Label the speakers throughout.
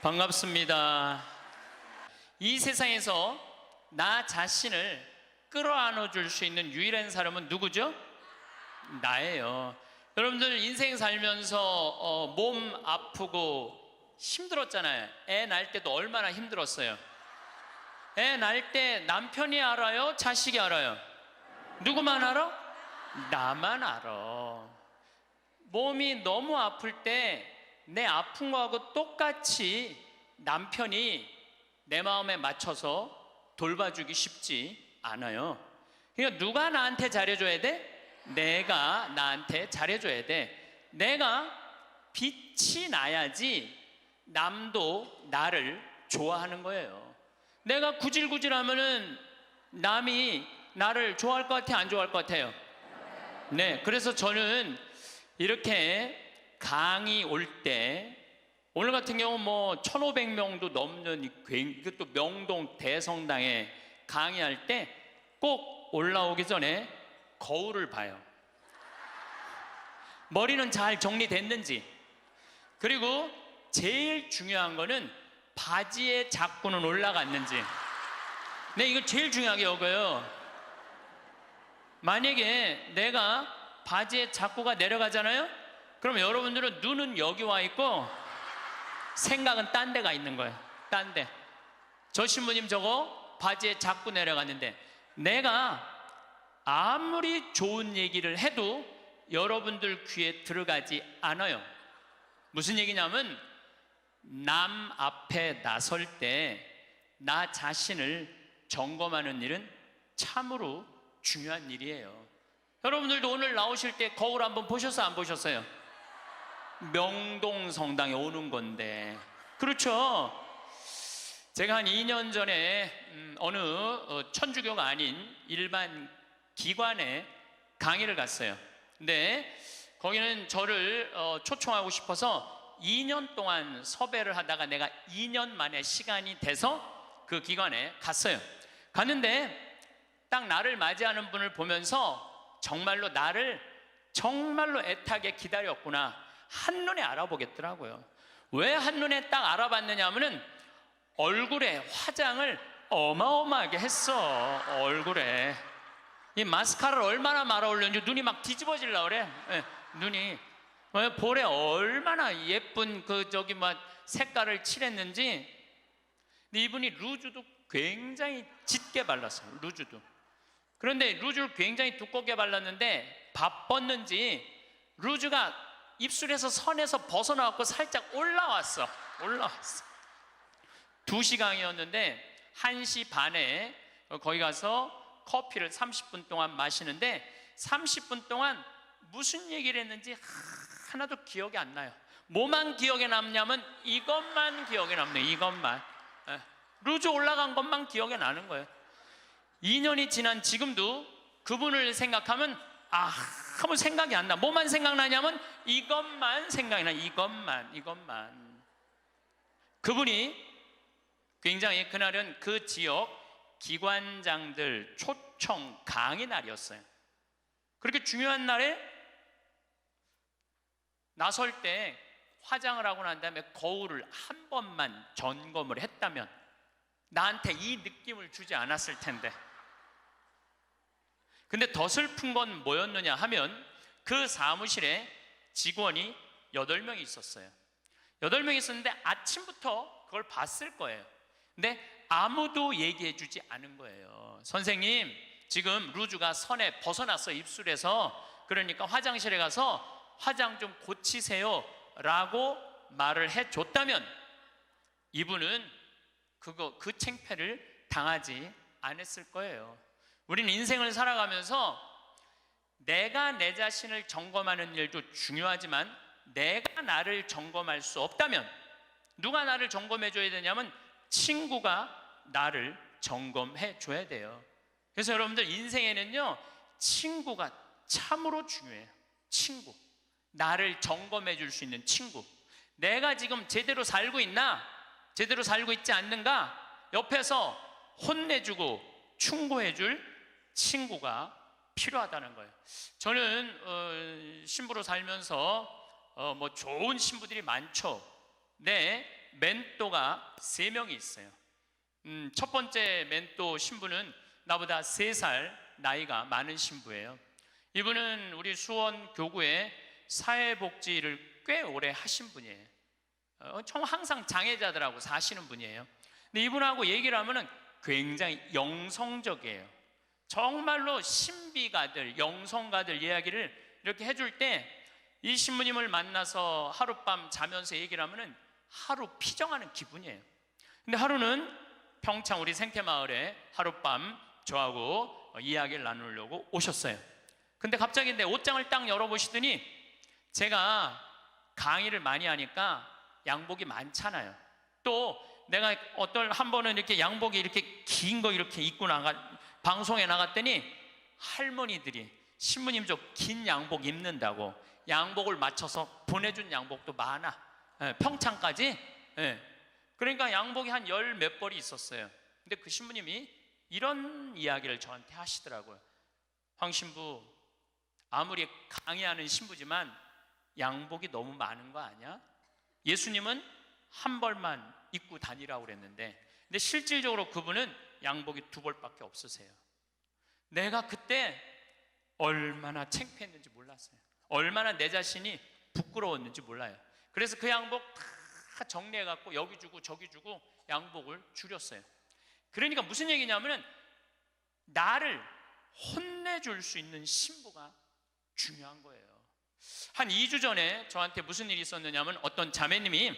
Speaker 1: 반갑습니다. 이 세상에서 나 자신을 끌어안아 줄 수 있는 유일한 사람은 누구죠? 나예요. 여러분들 인생 살면서 몸 아프고 힘들었잖아요. 애 낳을 때도 얼마나 힘들었어요. 애 낳을 때 남편이 알아요? 자식이 알아요? 누구만 알아? 나만 알아. 몸이 너무 아플 때 내 아픈 거하고 똑같이 남편이 내 마음에 맞춰서 돌봐주기 쉽지 않아요. 그러니까 누가 나한테 잘해줘야 돼? 내가 나한테 잘해줘야 돼. 내가 빛이 나야지 남도 나를 좋아하는 거예요. 내가 구질구질하면은 남이 나를 좋아할 것 같아요? 안 좋아할 것 같아요? 네, 그래서 저는 이렇게 강의 올 때, 오늘 같은 경우 뭐 1,500명도 넘는 이것도 명동 대성당에 강의할 때 꼭 올라오기 전에 거울을 봐요. 머리는 잘 정리됐는지. 그리고 제일 중요한 거는 바지에 자꾸는 올라갔는지. 네, 이거 제일 중요하게 여겨요. 만약에 내가 바지에 자꾸가 내려가잖아요? 그럼 여러분들은 눈은 여기 와 있고 생각은 딴 데가 있는 거예요. 딴 데. 저 신부님 저거 바지에 자꾸 내려갔는데, 내가 아무리 좋은 얘기를 해도 여러분들 귀에 들어가지 않아요. 무슨 얘기냐면, 남 앞에 나설 때 나 자신을 점검하는 일은 참으로 중요한 일이에요. 여러분들도 오늘 나오실 때 거울 한번 보셨어요? 안 보셨어요? 명동 성당에 오는 건데, 그렇죠? 제가 한 2년 전에 어느 천주교가 아닌 일반 기관에 강의를 갔어요. 근데 거기는 저를 초청하고 싶어서 2년 동안 섭외를 하다가 내가 2년 만에 시간이 돼서 그 기관에 갔어요. 갔는데 딱 나를 맞이하는 분을 보면서 정말로 나를 정말로 애타게 기다렸구나, 한눈에 알아보겠더라고요. 왜 한눈에 딱 알아봤느냐 하면은 얼굴에 화장을 어마어마하게 했어. 얼굴에 이 마스카라를 얼마나 말아 올렸는지 눈이 막 뒤집어질라 그래. 네, 눈이 볼에 얼마나 예쁜 그 저기 막 색깔을 칠했는지. 근데 이분이 루즈도 굉장히 짙게 발랐어요. 루즈도. 그런데 루즈를 굉장히 두껍게 발랐는데 바빴는지 루즈가 입술에서 선에서 벗어나갖고 살짝 올라왔어. 2시간이었는데 1시 반에 거기 가서 커피를 30분 동안 마시는데 30분 동안 무슨 얘기를 했는지 하나도 기억이 안 나요. 뭐만 기억에 남냐면 이것만 기억에 남네요. 이것만. 루즈 올라간 것만 기억에 나는 거예요. 2년이 지난 지금도 그분을 생각하면 아무 생각이 안 나. 뭐만 생각나냐면 이것만 생각이 나. 이것만. 그분이 굉장히 그날은 그 지역 기관장들 초청 강의 날이었어요. 그렇게 중요한 날에 나설 때 화장을 하고 난 다음에 거울을 한 번만 점검을 했다면 나한테 이 느낌을 주지 않았을 텐데. 근데 더 슬픈 건 뭐였느냐 하면 그 사무실에 직원이 8명이 있었어요. 8명이 있었는데 아침부터 그걸 봤을 거예요. 근데 아무도 얘기해 주지 않은 거예요. 선생님, 지금 루즈가 선에 벗어났어요. 입술에서. 그러니까 화장실에 가서 화장 좀 고치세요 라고 말을 해줬다면 이분은 그 창피를 당하지 않았을 거예요. 우리는 인생을 살아가면서 내가 내 자신을 점검하는 일도 중요하지만 내가 나를 점검할 수 없다면 누가 나를 점검해 줘야 되냐면 친구가 나를 점검해 줘야 돼요. 그래서 여러분들 인생에는요, 친구가 참으로 중요해요. 친구. 나를 점검해 줄 수 있는 친구. 내가 지금 제대로 살고 있나? 제대로 살고 있지 않는가? 옆에서 혼내주고 충고해 줄 친구가 필요하다는 거예요. 저는 신부로 살면서 뭐 좋은 신부들이 많죠. 네, 멘토가 3명이 있어요. 첫 번째 멘토 신부는 나보다 3살 나이가 많은 신부예요. 이분은 우리 수원 교구에 사회복지를 꽤 오래 하신 분이에요. 항상 장애자들하고 사시는 분이에요. 근데 이분하고 얘기를 하면은 굉장히 영성적이에요. 정말로 신비가들, 영성가들 이야기를 이렇게 해줄 때 이 신부님을 만나서 하룻밤 자면서 얘기를 하면은 하루 피정하는 기분이에요. 근데 하루는 평창 우리 생태마을에 하룻밤 저하고 이야기를 나누려고 오셨어요. 근데 갑자기 내 옷장을 딱 열어보시더니 제가 강의를 많이 하니까 양복이 많잖아요. 또 내가 한 번은 이렇게 양복이 이렇게 긴 거 이렇게 입고 방송에 나갔더니 할머니들이 신부님 저 긴 양복 입는다고 양복을 맞춰서 보내준 양복도 많아. 평창까지. 그러니까 양복이 한 10몇 벌이 있었어요. 근데 그 신부님이 이런 이야기를 저한테 하시더라고요. 황 신부, 아무리 강의하는 신부지만 양복이 너무 많은 거 아니야? 예수님은 한 벌만 입고 다니라고 그랬는데, 근데 실질적으로 그분은 양복이 2벌밖에 없으세요. 내가 그때 얼마나 창피했는지 몰랐어요. 얼마나 내 자신이 부끄러웠는지 몰라요. 그래서 그 양복 다 정리해갖고 여기 주고 저기 주고 양복을 줄였어요. 그러니까 무슨 얘기냐면은 나를 혼내줄 수 있는 신부가 중요한 거예요. 한 2주 전에 저한테 무슨 일이 있었느냐면 어떤 자매님이,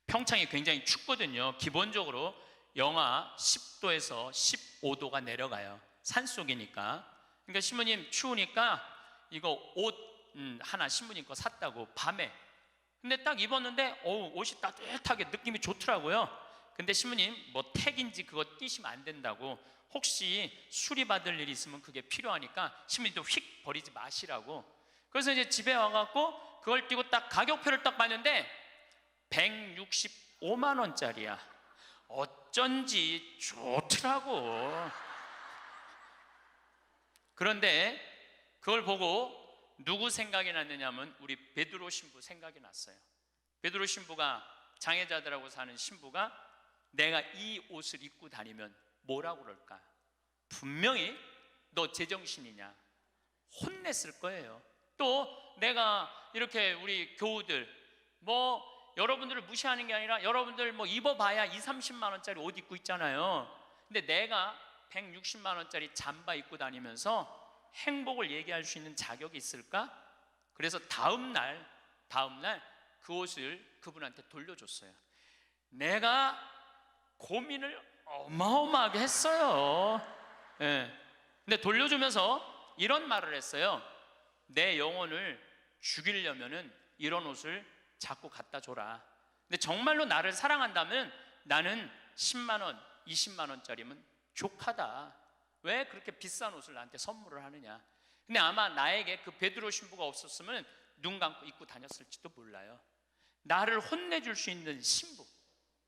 Speaker 1: 평창이 굉장히 춥거든요. 기본적으로 영하 10도에서 15도가 내려가요. 산속이니까. 그러니까 신부님 추우니까 이거 옷 하나 신부님 거 샀다고 밤에. 근데 딱 입었는데 옷이 따뜻하게 느낌이 좋더라고요. 근데 신부님 뭐 택인지 그거 띄시면 안 된다고, 혹시 수리받을 일이 있으면 그게 필요하니까 신부님도 휙 버리지 마시라고. 그래서 이제 집에 와갖고 그걸 띄고 딱 가격표를 딱 봤는데 165만 원짜리야. 어쩐지 좋더라고. 그런데 그걸 보고 누구 생각이 났느냐면 우리 베드로 신부 생각이 났어요. 베드로 신부가, 장애자들하고 사는 신부가 내가 이 옷을 입고 다니면 뭐라고 그럴까? 분명히 너 제정신이냐 혼냈을 거예요. 또 내가 이렇게 우리 교우들 여러분들을 무시하는 게 아니라 여러분들 입어봐야 2, 30만 원짜리 옷 입고 있잖아요. 근데 내가 160만 원짜리 잠바 입고 다니면서 행복을 얘기할 수 있는 자격이 있을까? 그래서 다음날 그 옷을 그분한테 돌려줬어요. 내가 고민을 어마어마하게 했어요. 근데 돌려주면서 이런 말을 했어요. 내 영혼을 죽이려면은 이런 옷을 자꾸 갖다 줘라. 근데 정말로 나를 사랑한다면 나는 10만 원, 20만 원짜리면 족하다. 왜 그렇게 비싼 옷을 나한테 선물을 하느냐. 근데 아마 나에게 그 베드로 신부가 없었으면 눈 감고 입고 다녔을지도 몰라요. 나를 혼내줄 수 있는 신부,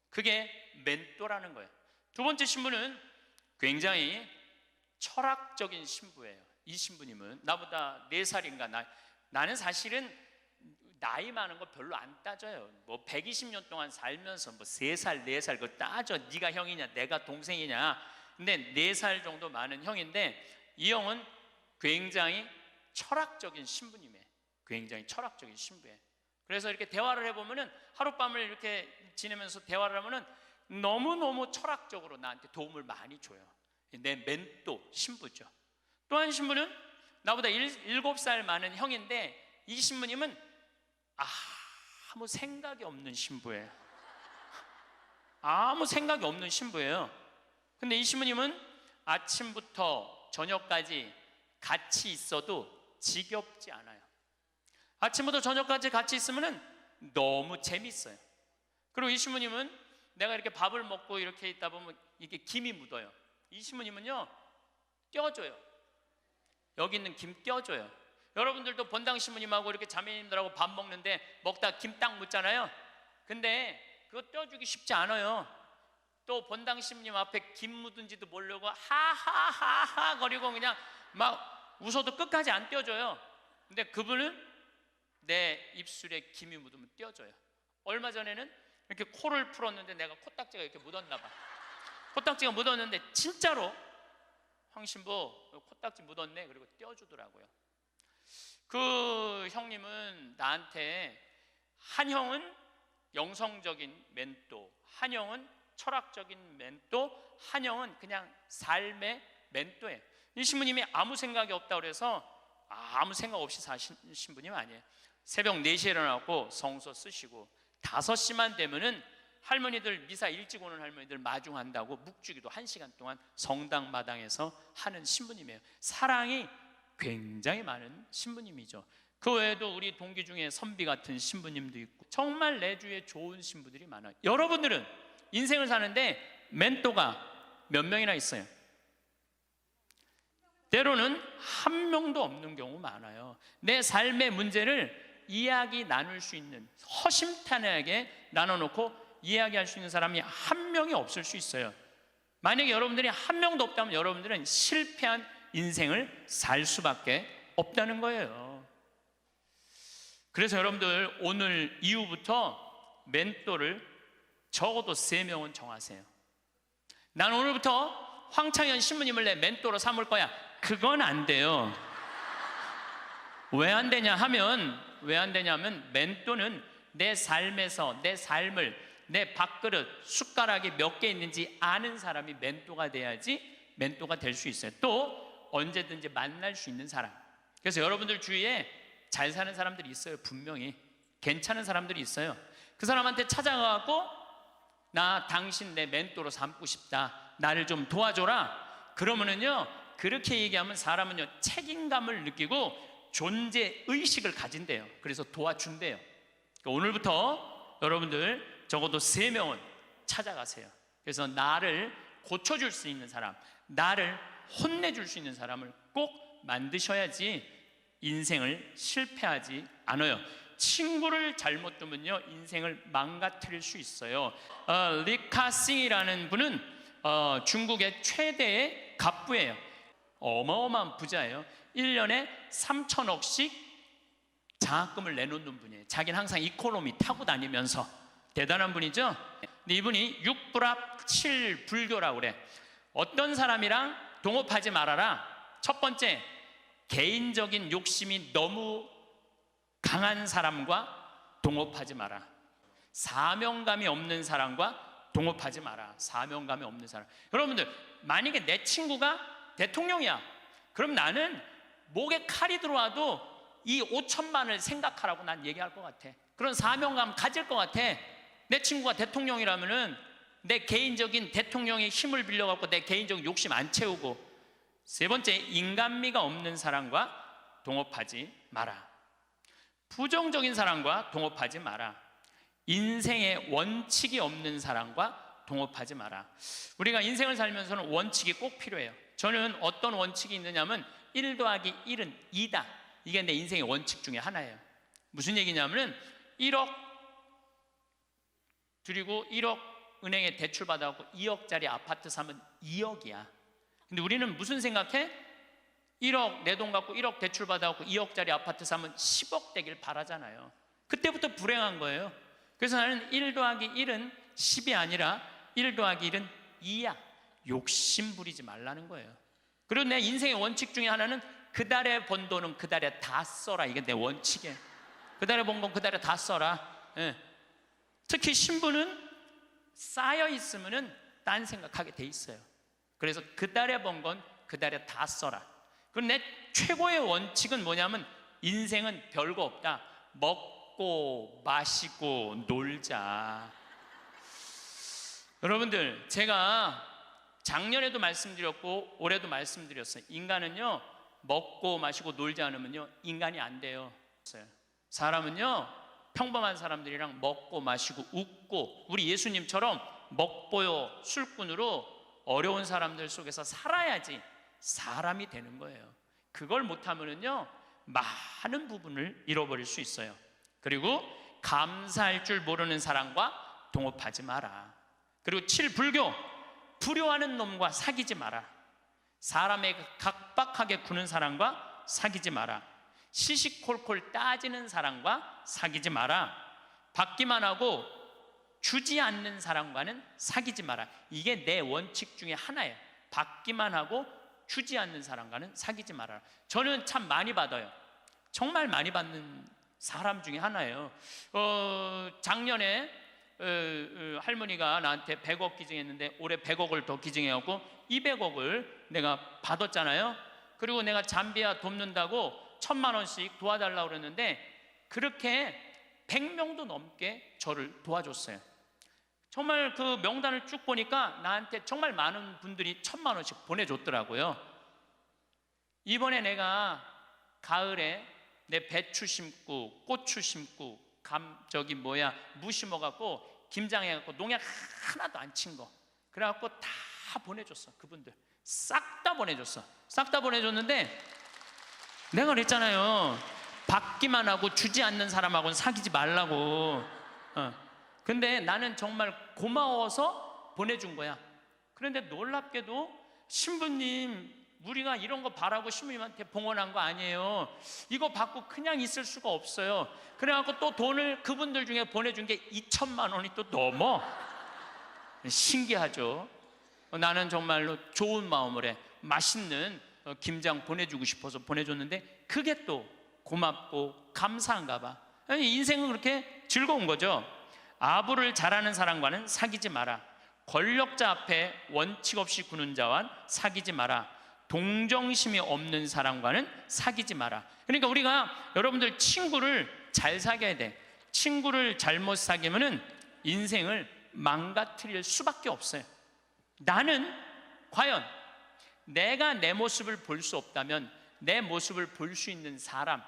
Speaker 1: 그게 멘토라는 거예요. 두 번째 신부는 굉장히 철학적인 신부예요. 이 신부님은 나보다 4살인가 나는 사실은 나이 많은 거 별로 안 따져요. 120년 동안 살면서 3살, 4살 그거 따져. 네가 형이냐 내가 동생이냐. 근데 4살 정도 많은 형인데 이 형은 굉장히 철학적인 신부님이에요. 굉장히 철학적인 신부예요. 그래서 이렇게 대화를 해보면은 하룻밤을 이렇게 지내면서 대화를 하면은 너무너무 철학적으로 나한테 도움을 많이 줘요. 내 멘토 신부죠. 또 한 신부는 나보다 7살 많은 형인데 이 신부님은 아무 생각이 없는 신부예요. 아무 생각이 없는 신부예요. 근데 이 신부님은 아침부터 저녁까지 같이 있어도 지겹지 않아요. 아침부터 저녁까지 같이 있으면 너무 재밌어요. 그리고 이 신부님은 내가 이렇게 밥을 먹고 이렇게 있다 보면 이게 김이 묻어요. 이 신부님은요 떼어줘요. 여기 있는 김 떼어줘요. 여러분들도 본당 신부님하고 이렇게 자매님들하고 밥 먹는데 먹다 김 딱 묻잖아요. 근데 그거 떼어주기 쉽지 않아요. 또 본당 신부님 앞에 김 묻은지도 모르고 하하하하 거리고 그냥 막 웃어도 끝까지 안 떼어줘요. 근데 그분은 내 입술에 김이 묻으면 떼어줘요. 얼마 전에는 이렇게 코를 풀었는데 내가 코딱지가 이렇게 묻었나 봐. 코딱지가 묻었는데 진짜로 황 신부 코딱지 묻었네. 그리고 떼어주더라고요. 그 형님은 나한테 한 형은 영성적인 멘토, 한 형은 철학적인 멘토, 한 형은 그냥 삶의 멘토예요. 이 신부님이 아무 생각이 없다고 그래서 아무 생각 없이 사신 신부님 아니에요. 새벽 4시에 일어나고 성서 쓰시고 5시만 되면은 할머니들 미사 일찍 오는 할머니들 마중한다고 묵주기도 1시간 동안 성당 마당에서 하는 신부님이에요. 사랑이 굉장히 많은 신부님이죠. 그 외에도 우리 동기 중에 선비 같은 신부님도 있고 정말 내 주위에 좋은 신부들이 많아요. 여러분들은 인생을 사는데 멘토가 몇 명이나 있어요? 때로는 한 명도 없는 경우 많아요. 내 삶의 문제를 이야기 나눌 수 있는, 허심탄회하게 나눠놓고 이야기할 수 있는 사람이 한 명이 없을 수 있어요. 만약에 여러분들이 한 명도 없다면 여러분들은 실패한 인생을 살 수밖에 없다는 거예요. 그래서 여러분들 오늘 이후부터 멘토를 적어도 3명은 정하세요. 난 오늘부터 황창현 신부님을 내 멘토로 삼을 거야. 그건 안 돼요. 왜 안 되냐 하면, 멘토는 내 삶에서 내 삶을, 내 밥그릇, 숟가락이 몇 개 있는지 아는 사람이 멘토가 돼야지 멘토가 될 수 있어요. 또 언제든지 만날 수 있는 사람. 그래서 여러분들 주위에 잘 사는 사람들이 있어요. 분명히 괜찮은 사람들이 있어요. 그 사람한테 찾아가고 나 당신 내 멘토로 삼고 싶다, 나를 좀 도와줘라. 그러면은요, 그렇게 얘기하면 사람은요 책임감을 느끼고 존재의식을 가진대요. 그래서 도와준대요. 그러니까 오늘부터 여러분들 적어도 3명은 찾아가세요. 그래서 나를 고쳐줄 수 있는 사람, 나를 혼내줄 수 있는 사람을 꼭 만드셔야지 인생을 실패하지 않아요. 친구를 잘못 두면요 인생을 망가뜨릴 수 있어요. 리카싱이라는 분은 중국의 최대의 갑부예요. 어마어마한 부자예요. 1년에 3천억씩 장학금을 내놓는 분이에요. 자기는 항상 이코노미 타고 다니면서. 대단한 분이죠. 근데 이분이 6불합 7불교라고 그래. 어떤 사람이랑 동업하지 말아라. 첫 번째, 개인적인 욕심이 너무 강한 사람과 동업하지 마라. 사명감이 없는 사람과 동업하지 마라. 사명감이 없는 사람. 여러분들, 만약에 내 친구가 대통령이야. 그럼 나는 목에 칼이 들어와도 이 5천만을 생각하라고 난 얘기할 것 같아. 그런 사명감 가질 것 같아. 내 친구가 대통령이라면은 내 개인적인 대통령의 힘을 빌려갖고 내 개인적인 욕심 안 채우고. 세 번째, 인간미가 없는 사람과 동업하지 마라. 부정적인 사람과 동업하지 마라. 인생에 원칙이 없는 사람과 동업하지 마라. 우리가 인생을 살면서는 원칙이 꼭 필요해요. 저는 어떤 원칙이 있느냐면 1 더하기 1은 2다. 이게 내 인생의 원칙 중에 하나예요. 무슨 얘기냐면은 1억 드리고 1억 은행에 대출 받아갖고 2억짜리 아파트 사면 2억이야. 근데 우리는 무슨 생각해? 1억 내 돈 갖고 1억 대출 받아갖고 2억짜리 아파트 사면 10억 되길 바라잖아요. 그때부터 불행한 거예요. 그래서 나는 1 더하기 1은 10이 아니라 1 더하기 1은 2야. 욕심 부리지 말라는 거예요. 그리고 내 인생의 원칙 중에 하나는 그 달에 번 돈은 그 달에 다 써라. 이게 내 원칙이에요. 그 달에 번 건 그 달에 다 써라. 예. 특히 신부는 쌓여 있으면은 딴 생각하게 돼 있어요. 그래서 그 달에 번 건 그 달에 다 써라. 그럼 내 최고의 원칙은 뭐냐면 인생은 별거 없다. 먹고 마시고 놀자. 여러분들, 제가 작년에도 말씀드렸고 올해도 말씀드렸어요. 인간은요 먹고 마시고 놀지 않으면요 인간이 안 돼요. 사람은요 평범한 사람들이랑 먹고 마시고 웃고, 우리 예수님처럼 먹보요 술꾼으로 어려운 사람들 속에서 살아야지 사람이 되는 거예요. 그걸 못하면은요 많은 부분을 잃어버릴 수 있어요. 그리고 감사할 줄 모르는 사람과 동업하지 마라. 그리고 7, 불교. 불효하는 놈과 사귀지 마라. 사람에게 각박하게 구는 사람과 사귀지 마라. 시시콜콜 따지는 사람과 사귀지 마라. 받기만 하고 주지 않는 사람과는 사귀지 마라. 이게 내 원칙 중에 하나예요. 받기만 하고 주지 않는 사람과는 사귀지 마라. 저는 참 많이 받아요. 정말 많이 받는 사람 중에 하나예요. 작년에 할머니가 나한테 100억 기증했는데 올해 100억을 더 기증해갖고 200억을 내가 받았잖아요. 그리고 내가 잠비아 돕는다고 1,000만 원씩 도와달라고 그랬는데 그렇게 100명도 넘게 저를 도와줬어요. 정말 그 명단을 쭉 보니까 나한테 정말 많은 분들이 1,000만 원씩 보내줬더라고요. 이번에 내가 가을에 내 배추 심고 고추 심고 무 심어갖고 김장해갖고 농약 하나도 안 친 거 그래갖고 다 보내줬어. 그분들 싹 다 보내줬어. 싹 다 보내줬는데 내가 그랬잖아요. 받기만 하고 주지 않는 사람하고는 사귀지 말라고. 근데 나는 정말 고마워서 보내준 거야. 그런데 놀랍게도 신부님, 우리가 이런 거 바라고 신부님한테 봉헌한 거 아니에요. 이거 받고 그냥 있을 수가 없어요. 그래갖고 또 돈을 그분들 중에 보내준 게 2,000만 원이 또 넘어. 신기하죠. 나는 정말로 좋은 마음으로 맛있는 김장 보내주고 싶어서 보내줬는데 그게 또 고맙고 감사한가 봐. 인생은 그렇게 즐거운 거죠. 아부를 잘하는 사람과는 사귀지 마라. 권력자 앞에 원칙 없이 구는 자와 사귀지 마라. 동정심이 없는 사람과는 사귀지 마라. 그러니까 우리가 여러분들 친구를 잘 사귀어야 돼. 친구를 잘못 사귀면은 인생을 망가뜨릴 수밖에 없어요. 나는 과연 내가 내 모습을 볼 수 없다면 내 모습을 볼 수 있는 사람,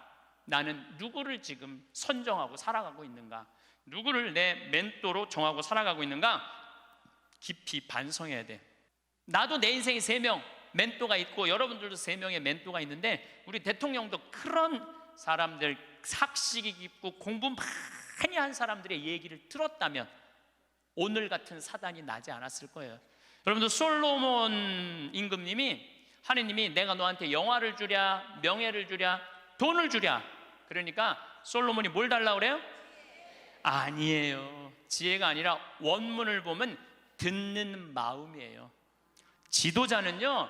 Speaker 1: 나는 누구를 지금 선정하고 살아가고 있는가? 누구를 내 멘토로 정하고 살아가고 있는가? 깊이 반성해야 돼. 나도 내 인생에 3명 멘토가 있고 여러분들도 3명의 멘토가 있는데 우리 대통령도 그런 사람들, 학식이 깊고 공부 많이 한 사람들의 얘기를 들었다면 오늘 같은 사단이 나지 않았을 거예요. 여러분들 솔로몬 임금님이 하느님이 내가 너한테 영화를 주랴 명예를 주랴 돈을 주랴 그러니까 솔로몬이 뭘 달라고 그래요? 아니에요. 지혜가 아니라 원문을 보면 듣는 마음이에요. 지도자는요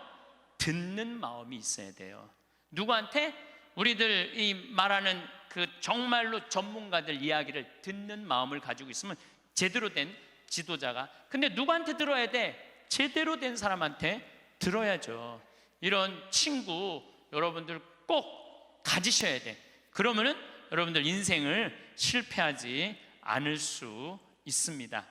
Speaker 1: 듣는 마음이 있어야 돼요. 누구한테? 우리들이 말하는 그 정말로 전문가들 이야기를 듣는 마음을 가지고 있으면 제대로 된 지도자가. 근데 누구한테 들어야 돼? 제대로 된 사람한테 들어야죠. 이런 친구 여러분들 꼭 가지셔야 돼. 그러면은 여러분들 인생을 실패하지 않을 수 있습니다.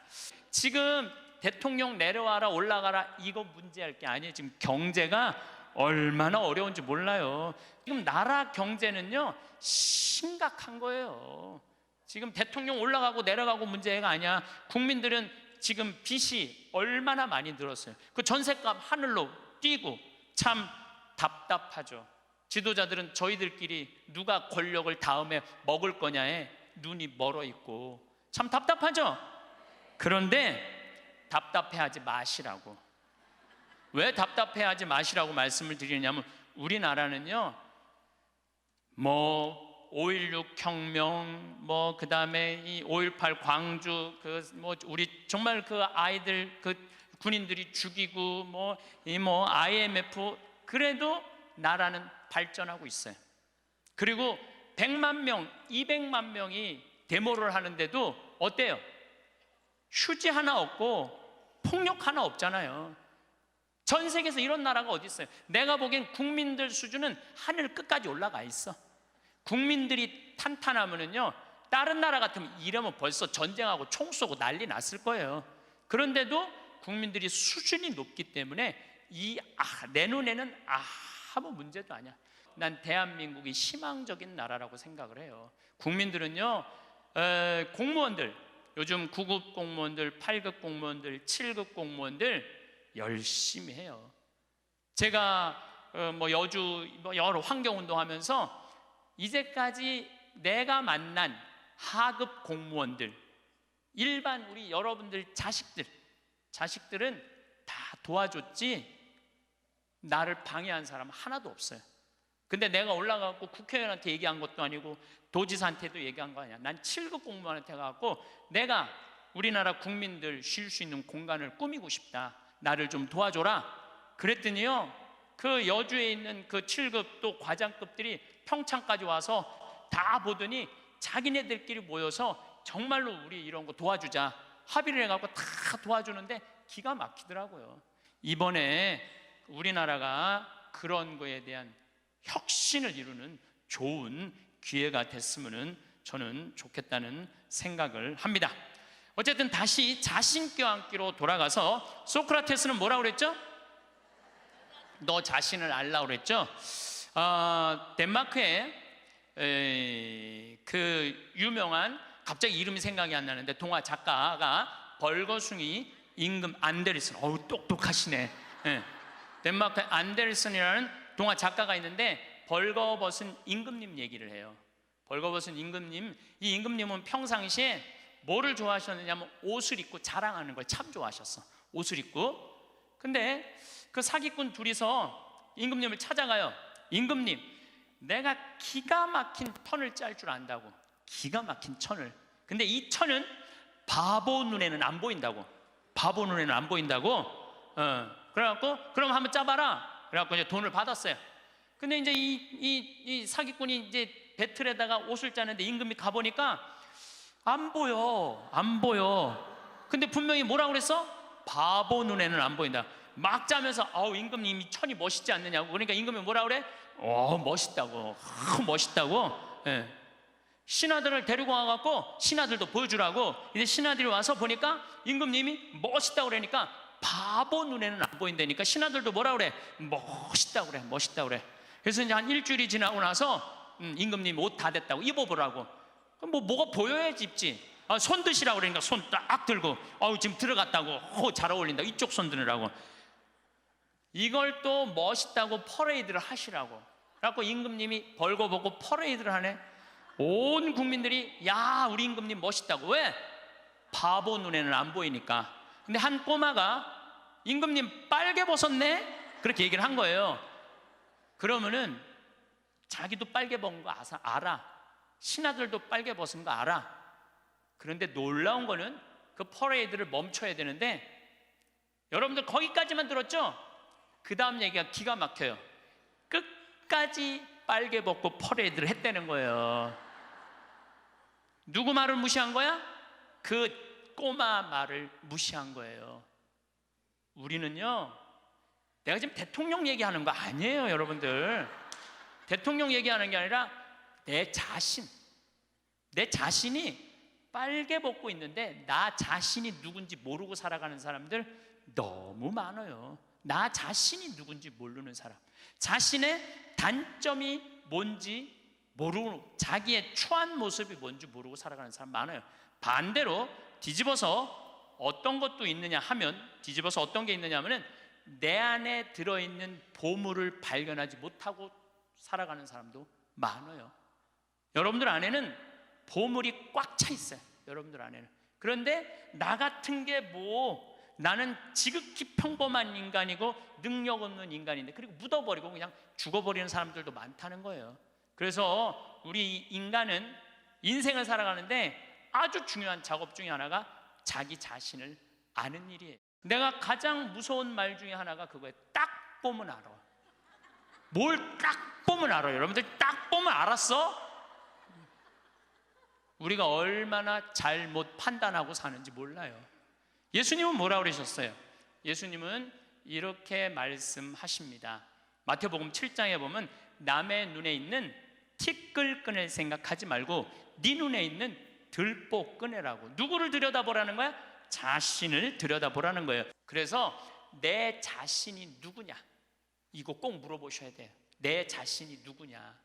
Speaker 1: 지금 대통령 내려와라 올라가라 이거 문제할 게 아니에요. 지금 경제가 얼마나 어려운지 몰라요. 지금 나라 경제는요 심각한 거예요. 지금 대통령 올라가고 내려가고 문제가 아니야. 국민들은 지금 빚이 얼마나 많이 들었어요. 그 전셋값 하늘로 뛰고 참 답답하죠. 지도자들은 저희들끼리 누가 권력을 다음에 먹을 거냐에 눈이 멀어 있고 참 답답하죠. 그런데 답답해하지 마시라고. 왜 답답해하지 마시라고 말씀을 드리냐면 우리나라는요 뭐 5.16 혁명 그 다음에 이 5.18 광주 우리 정말 그 아이들 그 군인들이 죽이고 IMF 그래도 나라는 발전하고 있어요. 그리고 100만 명, 200만 명이 데모를 하는데도 어때요? 휴지 하나 없고 폭력 하나 없잖아요. 전 세계에서 이런 나라가 어디 있어요? 내가 보기엔 국민들 수준은 하늘 끝까지 올라가 있어. 국민들이 탄탄하면은요 다른 나라 같으면 이러면 벌써 전쟁하고 총 쏘고 난리 났을 거예요. 그런데도 국민들이 수준이 높기 때문에 내 눈에는 아무 문제도 아니야. 난 대한민국이 희망적인 나라라고 생각을 해요. 국민들은요 공무원들 요즘 9급 공무원들, 8급 공무원들, 7급 공무원들 열심히 해요. 제가 여주 여러 환경운동하면서 이제까지 내가 만난 하급 공무원들, 일반 우리 여러분들 자식들은 다 도와줬지 나를 방해한 사람 하나도 없어요. 근데 내가 올라가고 국회의원한테 얘기한 것도 아니고 도지사한테도 얘기한 거 아니야. 난 7급 공무원한테 가고 내가 우리나라 국민들 쉴 수 있는 공간을 꾸미고 싶다. 나를 좀 도와줘라. 그랬더니요, 그 여주에 있는 그 7급 또 과장급들이 평창까지 와서 다 보더니 자기네들끼리 모여서 정말로 우리 이런 거 도와주자 합의를 해갖고 다 도와주는데 기가 막히더라고요. 이번에 우리나라가 그런 거에 대한 혁신을 이루는 좋은 기회가 됐으면 저는 좋겠다는 생각을 합니다. 어쨌든 다시 자신 껴안기로 돌아가서 소크라테스는 뭐라고 그랬죠? 너 자신을 알라고 그랬죠? 덴마크에 그 유명한, 갑자기 이름이 생각이 안 나는데 동화 작가가 벌거숭이 임금 안데르슨, 똑똑하시네. 덴마크의 안데르슨이라는 동화 작가가 있는데 벌거벗은 임금님 얘기를 해요. 벌거벗은 임금님, 이 임금님은 평상시에 뭐를 좋아하셨느냐면 옷을 입고 자랑하는 걸 참 좋아하셨어. 옷을 입고. 근데 그 사기꾼 둘이서 임금님을 찾아가요. 임금님, 내가 기가 막힌 천을 짤 줄 안다고. 기가 막힌 천을. 근데 이 천은 바보 눈에는 안 보인다고. 바보 눈에는 안 보인다고. 그래갖고 그럼 한번 짜봐라. 그래갖고 이제 돈을 받았어요. 근데 이제 이 사기꾼이 이제 배틀에다가 옷을 짜는데 임금이 가보니까 안 보여. 근데 분명히 뭐라고 그랬어? 바보 눈에는 안 보인다. 막 짜면서 임금님 이 천이 멋있지 않느냐고. 그러니까 임금이 뭐라 그래? 멋있다고. 멋있다고. 신하들을 데리고 와갖고 신하들도 보여주라고. 이제 신하들이 와서 보니까 임금님이 멋있다고 그러니까 바보 눈에는 안 보인다니까 신하들도 뭐라 그래? 멋있다고 그래. 그래서 이제 한 일주일이 지나고 나서 임금님 옷 다 됐다고 입어보라고. 그럼 뭐가 보여야지 입지. 손 드시라고 그러니까 손 딱 들고 지금 들어갔다고. 잘 어울린다. 이쪽 손 드느라고. 이걸 또 멋있다고 퍼레이드를 하시라고. 그래갖고 임금님이 벌거벗고 퍼레이드를 하네. 온 국민들이 야, 우리 임금님 멋있다고. 왜? 바보 눈에는 안 보이니까. 근데 한 꼬마가 임금님 빨개 벗었네? 그렇게 얘기를 한 거예요. 그러면은 자기도 빨개 벗은 거 알아. 신하들도 빨개 벗은 거 알아. 그런데 놀라운 거는 그 퍼레이드를 멈춰야 되는데, 여러분들 거기까지만 들었죠? 그 다음 얘기가 기가 막혀요. 끝까지 빨개 벗고 퍼레이드를 했다는 거예요. 누구 말을 무시한 거야? 그 꼬마 말을 무시한 거예요. 우리는요, 내가 지금 대통령 얘기하는 거 아니에요, 여러분들. 대통령 얘기하는 게 아니라 내 자신이 빨개 벗고 있는데 나 자신이 누군지 모르고 살아가는 사람들 너무 많아요. 나 자신이 누군지 모르는 사람, 자신의 단점이 뭔지 모르고, 자기의 추한 모습이 뭔지 모르고 살아가는 사람 많아요. 반대로 뒤집어서 어떤 것도 있느냐 하면, 뒤집어서 어떤 게 있느냐 하면은 내 안에 들어있는 보물을 발견하지 못하고 살아가는 사람도 많아요. 여러분들 안에는 보물이 꽉 차 있어요. 여러분들 안에는. 그런데 나 같은 게 나는 지극히 평범한 인간이고 능력 없는 인간인데, 그리고 묻어버리고 그냥 죽어버리는 사람들도 많다는 거예요. 그래서 우리 인간은 인생을 살아가는데 아주 중요한 작업 중에 하나가 자기 자신을 아는 일이에요. 내가 가장 무서운 말 중에 하나가 그거예요. 딱 보면 알아. 뭘 딱 보면 알아요. 여러분들 딱 보면 알았어? 우리가 얼마나 잘못 판단하고 사는지 몰라요. 예수님은 뭐라고 그러셨어요? 예수님은 이렇게 말씀하십니다. 마태복음 7장에 보면 남의 눈에 있는 티끌 끈을 생각하지 말고 네 눈에 있는 들보 끄내라고. 누구를 들여다보라는 거야? 자신을 들여다보라는 거예요. 그래서 내 자신이 누구냐? 이거 꼭 물어보셔야 돼요. 내 자신이 누구냐?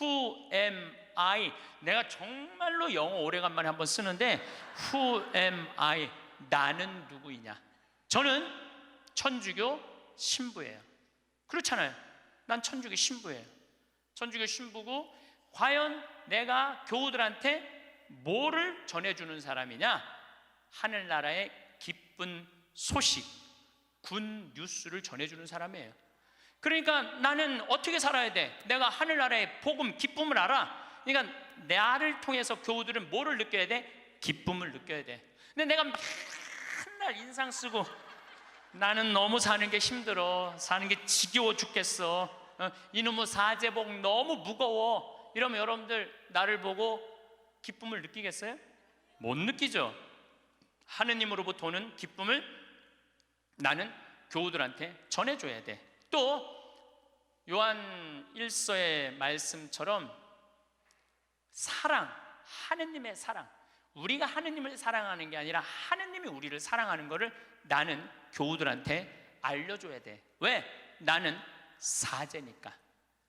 Speaker 1: Who am I? 내가 정말로 영어 오래간만에 한번 쓰는데 Who am I? 나는 누구이냐? 저는 천주교 신부예요. 그렇잖아요. 난 천주교 신부예요. 천주교 신부고, 과연 내가 교우들한테 뭐를 전해주는 사람이냐? 하늘나라의 기쁜 소식, 군 뉴스를 전해주는 사람이에요. 그러니까 나는 어떻게 살아야 돼? 내가 하늘나라의 복음, 기쁨을 알아. 그러니까 나를 통해서 교우들은 뭐를 느껴야 돼? 기쁨을 느껴야 돼. 근데 내가 맨날 인상 쓰고 나는 너무 사는 게 힘들어, 사는 게 지겨워 죽겠어, 이놈의 사제복 너무 무거워, 이러면 여러분들 나를 보고 기쁨을 느끼겠어요? 못 느끼죠. 하느님으로부터 오는 기쁨을 나는 교우들한테 전해줘야 돼. 또 요한 1서의 말씀처럼 사랑, 하느님의 사랑, 우리가 하느님을 사랑하는 게 아니라 하느님이 우리를 사랑하는 것을 나는 교우들한테 알려줘야 돼. 왜? 나는 사제니까.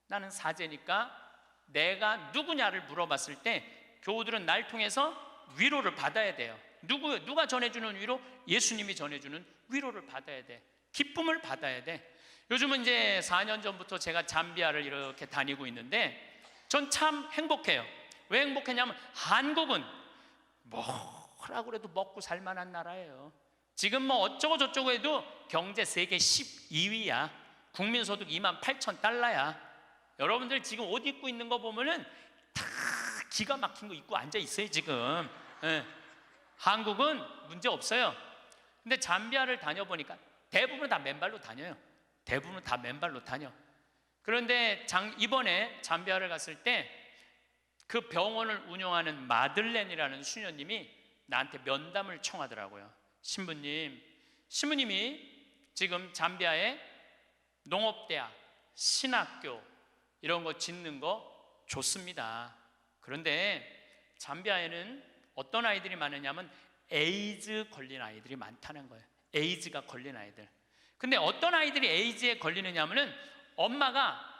Speaker 1: 나는 사제니까 내가 누구냐를 물어봤을 때 교우들은 날 통해서 위로를 받아야 돼요. 누가 전해주는 위로? 예수님이 전해주는 위로를 받아야 돼. 기쁨을 받아야 돼. 요즘은 이제 4년 전부터 제가 잠비아를 이렇게 다니고 있는데 전 참 행복해요. 왜 행복했냐면 한국은 뭐라고 해도 먹고 살만한 나라예요. 지금 뭐 어쩌고 저쩌고 해도 경제 세계 12위야. 국민소득 28,000달러야. 여러분들 지금 옷 입고 있는 거 보면은 다 기가 막힌 거 입고 앉아 있어요 지금. 예. 한국은 문제 없어요. 근데 잠비아를 다녀보니까 대부분 다 맨발로 다녀요. 대부분 다 맨발로 다녀. 그런데 이번에 잠비아를 갔을 때 그 병원을 운영하는 마들렌이라는 수녀님이 나한테 면담을 청하더라고요. 신부님이 지금 잠비아에 농업대학, 신학교 이런 거 짓는 거 좋습니다. 그런데 잠비아에는 어떤 아이들이 많으냐면 에이즈 걸린 아이들이 많다는 거예요. 에이즈가 걸린 아이들. 근데 어떤 아이들이 에이즈에 걸리느냐면은 엄마가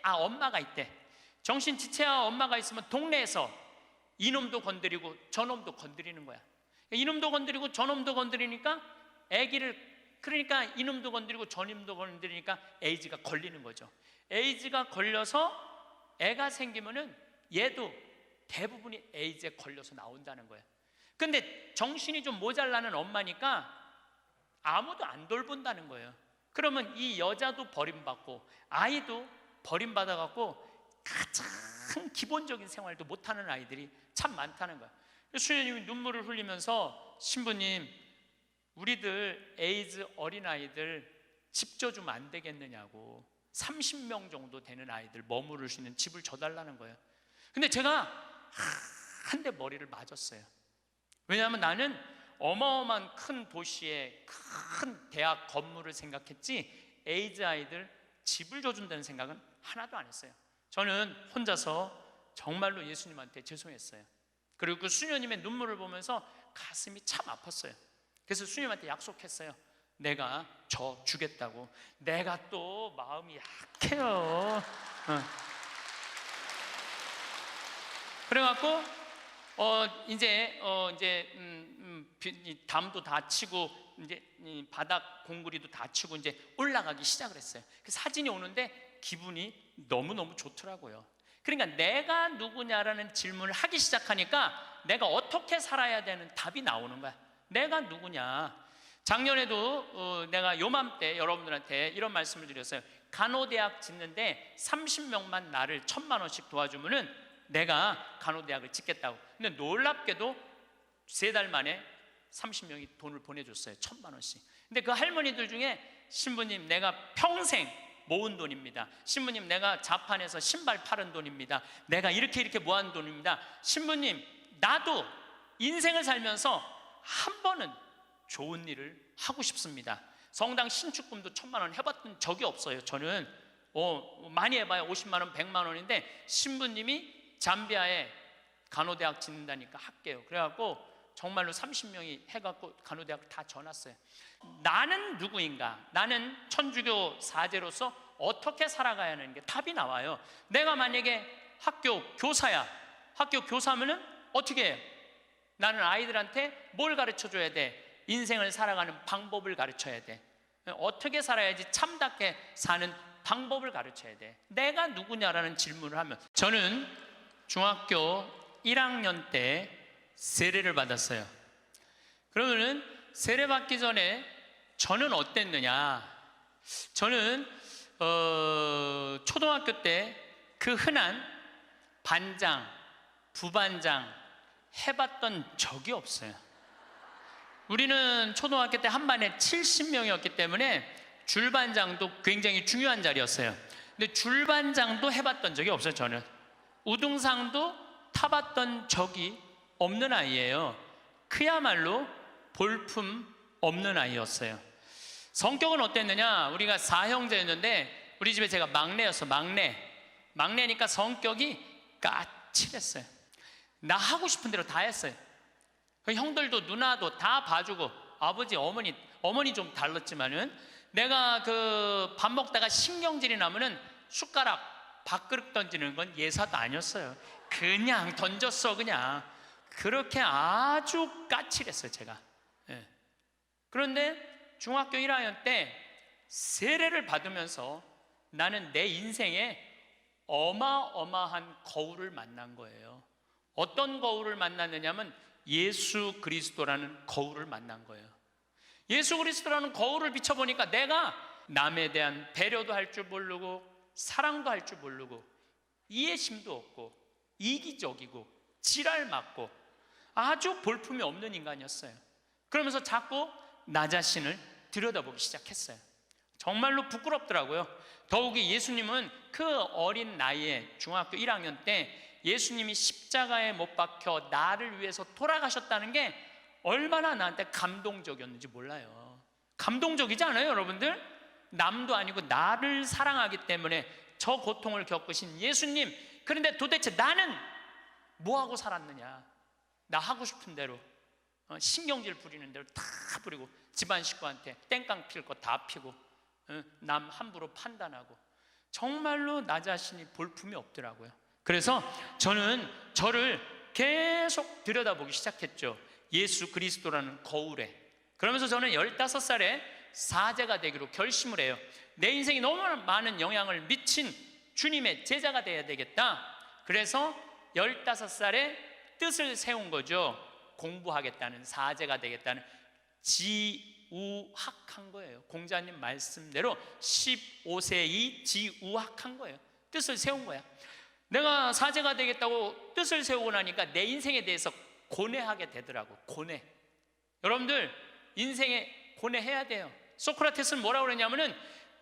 Speaker 1: 엄마가 있대. 정신지체아 엄마가 있으면 동네에서 이놈도 건드리고 저놈도 건드리는 거야. 이놈도 건드리고 저놈도 건드리니까 그러니까 이놈도 건드리고 저놈도 건드리니까 에이즈가 걸리는 거죠. 에이즈가 걸려서 애가 생기면은 얘도 대부분이 에이즈에 걸려서 나온다는 거예요. 근데 정신이 좀 모자라는 엄마니까 아무도 안 돌본다는 거예요. 그러면 이 여자도 버림받고 아이도 버림받아갖고 가장 기본적인 생활도 못하는 아이들이 참 많다는 거예요. 수녀님이 눈물을 흘리면서 신부님, 우리들 에이즈 어린아이들 집 줘주면 안 되겠느냐고, 30명 정도 되는 아이들 머무를 수 있는 집을 줘달라는 거예요. 근데 제가 한 대 머리를 맞았어요. 왜냐하면 나는 어마어마한 큰 도시의 큰 대학 건물을 생각했지 에이즈 아이들 집을 줘준다는 생각은 하나도 안 했어요. 저는 혼자서 정말로 예수님한테 죄송했어요. 그리고 그 수녀님의 눈물을 보면서 가슴이 참 아팠어요. 그래서 수녀님한테 약속했어요. 내가 주겠다고. 내가 또 마음이 약해요. 그래갖고 이제 담도 다 치고 이제 바닥 공구리도 다 치고 이제 올라가기 시작을 했어요. 그 사진이 오는데 기분이 너무너무 좋더라고요. 그러니까 내가 누구냐라는 질문을 하기 시작하니까 내가 어떻게 살아야 되는 답이 나오는 거야. 내가 누구냐. 작년에도 내가 요맘때 여러분들한테 이런 말씀을 드렸어요. 간호대학 짓는데 30명만 나를 1,000만 원씩 도와주면은 내가 간호대학을 짓겠다고. 근데 놀랍게도 3달 만에 30명이 돈을 보내줬어요. 1,000만 원씩. 근데 그 할머니들 중에 신부님, 내가 평생 모은 돈입니다. 신부님, 내가 자판에서 신발 팔은 돈입니다. 내가 이렇게 모은 돈입니다. 신부님, 나도 인생을 살면서 한 번은 좋은 일을 하고 싶습니다. 성당 신축금도 1,000만 원 해봤던 적이 없어요. 저는 많이 해봐야 50만 원, 100만 원인데 신부님이 잠비아에 간호대학 짓는다니까 할게요. 그래갖고 정말로 30명이 해갖고 간호대학 다 져놨어요. 나는 누구인가? 나는 천주교 사제로서 어떻게 살아가야 하는 게 답이 나와요. 내가 만약에 학교 교사야. 학교 교사면은 어떻게 해요? 나는 아이들한테 뭘 가르쳐줘야 돼? 인생을 살아가는 방법을 가르쳐야 돼. 어떻게 살아야지 참답게 사는 방법을 가르쳐야 돼. 내가 누구냐라는 질문을 하면, 저는 중학교 1학년 때 세례를 받았어요. 그러면은 세례 받기 전에 저는 어땠느냐? 저는 초등학교 때 그 흔한 반장, 부반장, 해봤던 적이 없어요. 우리는 초등학교 때 한 반에 70명이었기 때문에 줄반장도 굉장히 중요한 자리였어요. 근데 줄반장도 해봤던 적이 없어요. 저는 우등상도 타봤던 적이 없는 아이예요. 그야말로 볼품 없는 아이였어요. 성격은 어땠느냐? 우리가 4형제였는데 우리 집에 제가 막내였어. 막내니까 성격이 까칠했어요. 나 하고 싶은 대로 다 했어요. 형들도 누나도 다 봐주고, 아버지 어머니 좀 달랐지만은 내가 그 밥 먹다가 신경질이 나면은 숟가락 밥그릇 던지는 건 예사도 아니었어요. 그냥 던졌어. 그냥 그렇게 아주 까칠했어요 제가. 예. 그런데 중학교 1학년 때 세례를 받으면서 나는 내 인생에 어마어마한 거울을 만난 거예요. 어떤 거울을 만났느냐면 예수 그리스도라는 거울을 만난 거예요. 예수 그리스도라는 거울을 비춰보니까 내가 남에 대한 배려도 할 줄 모르고 사랑도 할 줄 모르고 이해심도 없고 이기적이고 지랄 맞고 아주 볼품이 없는 인간이었어요. 그러면서 자꾸 나 자신을 들여다보기 시작했어요. 정말로 부끄럽더라고요. 더욱이 예수님은 그 어린 나이에 중학교 1학년 때 예수님이 십자가에 못 박혀 나를 위해서 돌아가셨다는 게 얼마나 나한테 감동적이었는지 몰라요. 감동적이지 않아요, 여러분들? 남도 아니고 나를 사랑하기 때문에 저 고통을 겪으신 예수님. 그런데 도대체 나는 뭐하고 살았느냐? 나 하고 싶은 대로 신경질 부리는 대로 다 부리고 집안 식구한테 땡깡 필 거 다 피고 남 함부로 판단하고 정말로 나 자신이 볼품이 없더라고요. 그래서 저는 저를 계속 들여다보기 시작했죠. 예수 그리스도라는 거울에. 그러면서 저는 15살에 사제가 되기로 결심을 해요. 내 인생이 너무 많은 영향을 미친 주님의 제자가 돼야 되겠다. 그래서 15살에 뜻을 세운 거죠. 공부하겠다는, 사제가 되겠다는, 지우학한 거예요. 공자님 말씀대로 15세이 지우학한 거예요. 뜻을 세운 거야. 내가 사제가 되겠다고 뜻을 세우고 나니까 내 인생에 대해서 고뇌하게 되더라고. 고뇌. 여러분들 인생에 고뇌해야 돼요. 소크라테스는 뭐라고 그러냐면은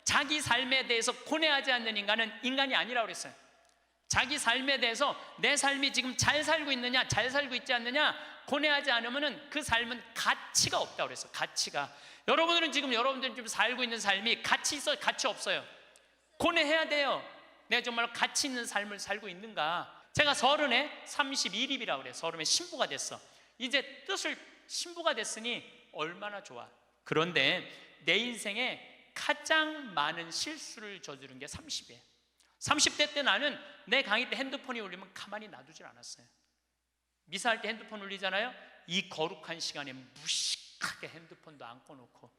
Speaker 1: 자기 삶에 대해서 고뇌하지 않는 인간은 인간이 아니라고 그랬어요. 자기 삶에 대해서 내 삶이 지금 잘 살고 있느냐, 잘 살고 있지 않느냐 고뇌하지 않으면은 그 삶은 가치가 없다고 그랬어요. 가치가. 여러분들은 지금 살고 있는 삶이 가치 있어요, 가치 없어요? 고뇌해야 돼요. 내가 정말 가치 있는 삶을 살고 있는가? 제가 30에 31입이라고 그래요. 30에 신부가 됐어. 이제 뜻을 신부가 됐으니 얼마나 좋아. 그런데 내 인생에 가장 많은 실수를 저지른 게 30이에요. 30대 때 나는 내 강의 때 핸드폰이 울리면 가만히 놔두질 않았어요. 미사할 때 핸드폰 울리잖아요. 이 거룩한 시간에 무식하게 핸드폰도 안 꺼놓고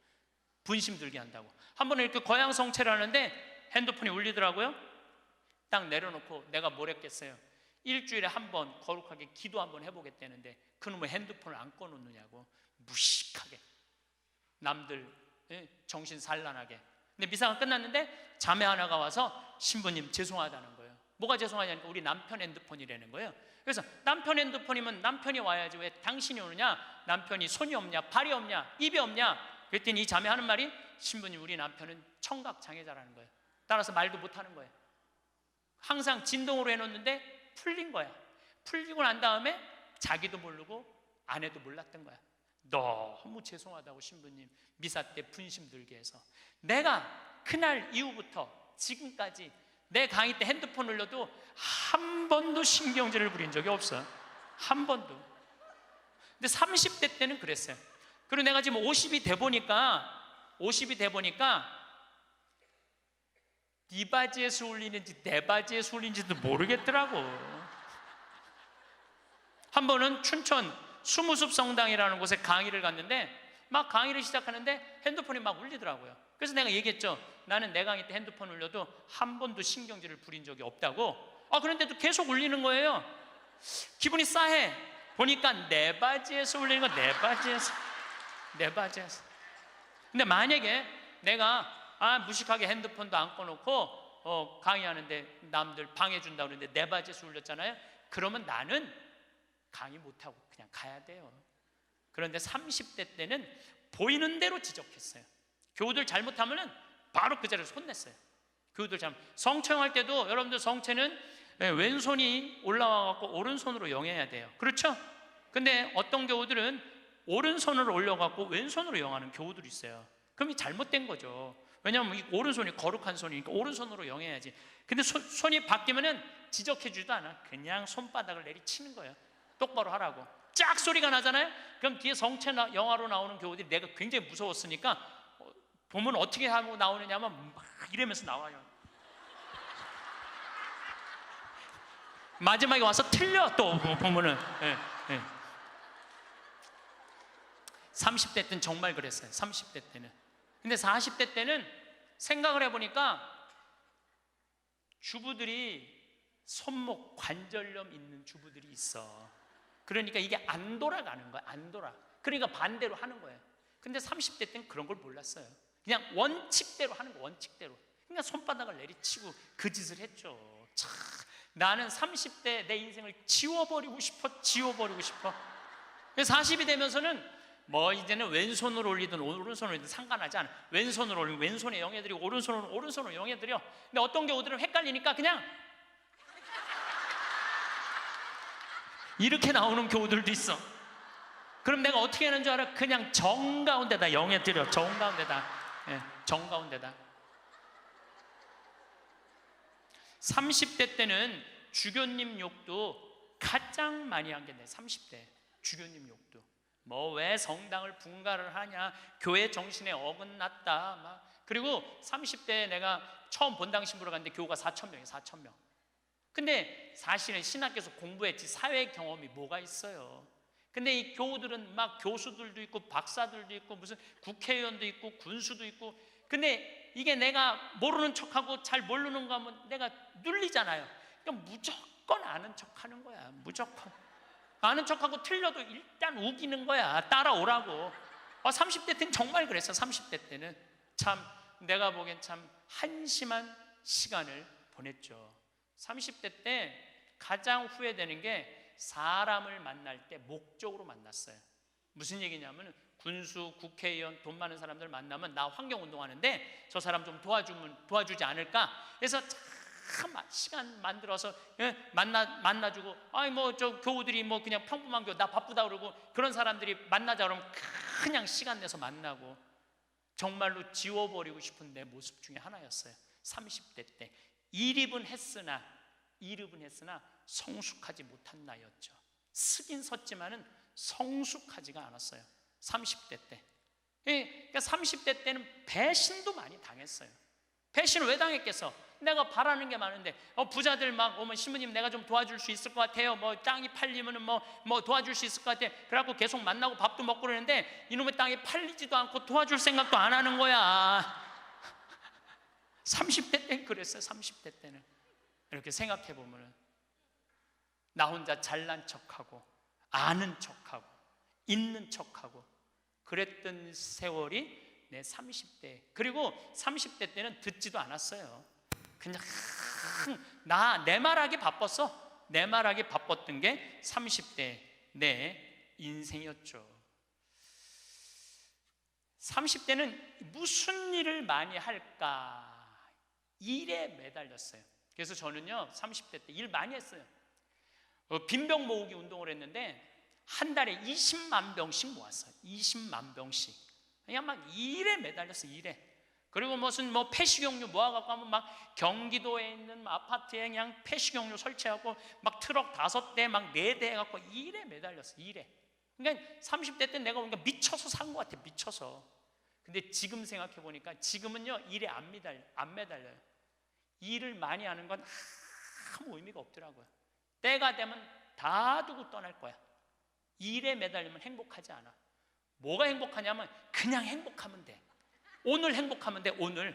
Speaker 1: 분심 들게 한다고. 한 번은 이렇게 거양성체를 하는데 핸드폰이 울리더라고요. 딱 내려놓고 내가 뭘 했겠어요. 일주일에 한 번 거룩하게 기도 한번 해보겠다는데 그놈의 핸드폰을 안 꺼놓느냐고. 무식하게 남들 정신 산란하게. 근데 미사가 끝났는데 자매 하나가 와서 신부님 죄송하다는 거예요. 뭐가 죄송하냐니까 우리 남편 핸드폰이라는 거예요. 그래서 남편 핸드폰이면 남편이 와야지 왜 당신이 오느냐? 남편이 손이 없냐? 발이 없냐? 입이 없냐? 그랬더니 이 자매 하는 말이 신부님 우리 남편은 청각장애자라는 거예요. 따라서 말도 못하는 거예요. 항상 진동으로 해놓는데 풀린 거야. 풀리고 난 다음에 자기도 모르고 아내도 몰랐던 거야. 너무 죄송하다고 신부님 미사 때 분심 들게 해서. 내가 그날 이후부터 지금까지 내 강의 때 핸드폰 울려도 한 번도 신경질을 부린 적이 없어요. 한 번도. 근데 30대 때는 그랬어요. 그리고 내가 지금 50이 돼 보니까 네 바지에서 울리는지 내 바지에서 울리는지도 모르겠더라고. 한 번은 춘천 수무숲 성당이라는 곳에 강의를 갔는데 막 강의를 시작하는데 핸드폰이 막 울리더라고요. 그래서 내가 얘기했죠. 나는 내 강의 때 핸드폰 울려도 한 번도 신경질을 부린 적이 없다고. 그런데도 계속 울리는 거예요. 기분이 싸해. 보니까 내 바지에서 울리는 거. 내 바지에서. 근데 만약에 내가 무식하게 핸드폰도 안 꺼놓고 강의하는데 남들 방해준다고 그러는데 내 바지에서 울렸잖아요. 그러면 나는 강의 못하고 그냥 가야 돼요. 그런데 30대 때는 보이는 대로 지적했어요. 교우들 잘못하면은 바로 그 자리에서 혼냈어요. 교우들 성청할 때도 여러분들 성체는 왼손이 올라와갖고 오른손으로 영해야 돼요. 그렇죠? 근데 어떤 교우들은 오른손을 올려갖고 왼손으로 영하는 교우들이 있어요. 그럼 이 잘못된 거죠. 왜냐하면 이 오른손이 거룩한 손이니까 오른손으로 영해야지. 근데 손이 바뀌면은 지적해주지도 않아. 그냥 손바닥을 내리치는 거예요. 똑바로 하라고. 짝 소리가 나잖아요. 그럼 뒤에 성체 영화로 나오는 교우들이 내가 굉장히 무서웠으니까 보면 어떻게 하고 나오느냐면 막 이러면서 나와요. 마지막에 와서 틀려 또 보면은. 30대 때는 정말 그랬어요. 30대 때는. 근데 40대 때는 생각을 해보니까 주부들이 손목 관절염 있는 주부들이 있어. 그러니까 이게 안 돌아가는 거야. 안 돌아. 그러니까 반대로 하는 거예요. 근데 30대 때는 그런 걸 몰랐어요. 그냥 원칙대로 하는 거, 원칙대로. 그러니까 손바닥을 내리치고 그 짓을 했죠. 참, 나는 30대 내 인생을 지워버리고 싶어. 40이 되면서는 뭐 이제는 왼손으로 올리든 오른손으로 올리든 상관하지 않아. 왼손으로 올리면 왼손에 영해드리고 오른손으로 영해드려. 근데 어떤 경우들은 헷갈리니까 그냥 이렇게 나오는 교우들도 있어. 그럼 내가 어떻게 하는 줄 알아? 그냥 정가운데다 영해드려. 정가운데다. 30대 때는 주교님 욕도 가장 많이 한 게 내 30대 주교님 욕도. 뭐 왜 성당을 분가를 하냐, 교회 정신에 어긋났다 막. 그리고 30대에 내가 처음 본당 신부로 갔는데 교우가 4,000명이에요. 4,000명. 근데 사실은 신학교에서 공부했지 사회 경험이 뭐가 있어요. 근데 이 교우들은 막 교수들도 있고 박사들도 있고 무슨 국회의원도 있고 군수도 있고. 근데 이게 내가 모르는 척하고 잘 모르는 거 하면 내가 눌리잖아요. 그러니까 무조건 아는 척하는 거야. 무조건 아는 척하고 틀려도 일단 우기는 거야. 따라오라고. 30대 때는 정말 그랬어. 30대 때는 참 내가 보기엔 참 한심한 시간을 보냈죠. 30대 때 가장 후회되는 게 사람을 만날 때 목적으로 만났어요. 무슨 얘기냐면 군수, 국회의원, 돈 많은 사람들 만나면 나 환경운동하는데 저 사람 좀 도와주지 않을까? 그래서 참 시간 만들어서 만나주고, 아니 뭐 저 교우들이 뭐 그냥 평범한 교우 나 바쁘다 그러고 그런 사람들이 만나자 그러면 그냥 시간 내서 만나고 정말로 지워버리고 싶은 내 모습 중에 하나였어요. 30대 때 이립은 했으나 성숙하지 못한 나이였죠. 쓰긴 섰지만은 성숙하지가 않았어요. 30대 때. 그러니까 30대 때는 배신도 많이 당했어요. 배신을 왜 당했겠어? 내가 바라는 게 많은데 부자들 막 오면 신부님 내가 좀 도와줄 수 있을 것 같아요. 뭐 땅이 팔리면은 뭐 도와줄 수 있을 것 같아. 그래갖고 계속 만나고 밥도 먹고 그러는데 이놈의 땅이 팔리지도 않고 도와줄 생각도 안 하는 거야. 30대 때는 그랬어요. 30대 때는 이렇게 생각해 보면은 나 혼자 잘난 척하고 아는 척하고 있는 척하고 그랬던 세월이 내 30대. 그리고 30대 때는 듣지도 않았어요. 그냥 내 말하기 바빴어. 내 말하기 바빴던 게 30대 내 인생이었죠. 30대는 무슨 일을 많이 할까? 일에 매달렸어요. 그래서 저는요 30대 때 일 많이 했어요. 빈병 모으기 운동을 했는데 한 달에 20만 병씩 모았어요. 20만 병씩. 그냥 막 일에 매달렸어요. 일에. 그리고 무슨 폐식용유 모아갖고 하면 막 경기도에 있는 아파트에 그냥 폐식용유 설치하고 막 트럭 5대 막 4대 해갖고 일에 매달렸어. 일에. 그러니까 30대 때 내가 보니까 미쳐서 산 것 같아. 미쳐서. 근데 지금 생각해 보니까 지금은요 일에 안 매달려요. 일을 많이 하는 건 아무 의미가 없더라고요. 때가 되면 다 두고 떠날 거야. 일에 매달리면 행복하지 않아. 뭐가 행복하냐면 그냥 행복하면 돼. 오늘 행복하면 돼. 오늘.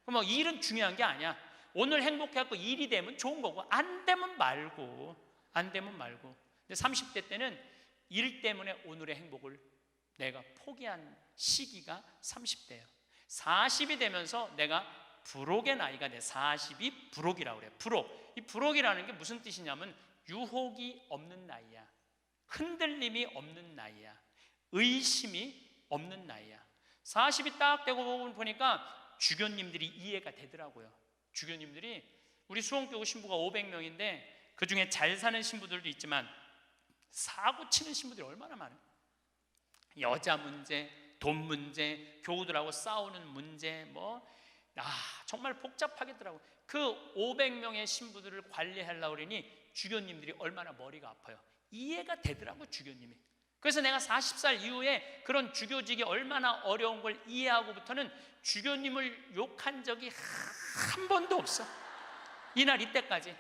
Speaker 1: 뭐 일은 중요한 게 아니야. 오늘 행복해갖고 일이 되면 좋은 거고 안 되면 말고. 근데 30대 때는 일 때문에 오늘의 행복을 내가 포기한 시기가 30대예요. 40이 되면서 내가 불혹의 나이가 돼. 40이 불혹이라고 그래요. 불혹. 이 불혹이라는 게 무슨 뜻이냐면 유혹이 없는 나이야. 흔들림이 없는 나이야. 의심이 없는 나이야. 40이 딱 되고 보니까 주교님들이 이해가 되더라고요. 주교님들이, 우리 수원교구 신부가 500명인데 그 중에 잘 사는 신부들도 있지만 사고 치는 신부들이 얼마나 많아요. 여자 문제, 돈 문제, 교우들하고 싸우는 문제, 정말 복잡하겠더라고요. 그 500명의 신부들을 관리하려고 그러니 주교님들이 얼마나 머리가 아파요. 이해가 되더라고요, 주교님이. 그래서 내가 40살 이후에 그런 주교직이 얼마나 어려운 걸 이해하고부터는 주교님을 욕한 적이 한 번도 없어. 이날 이때까지.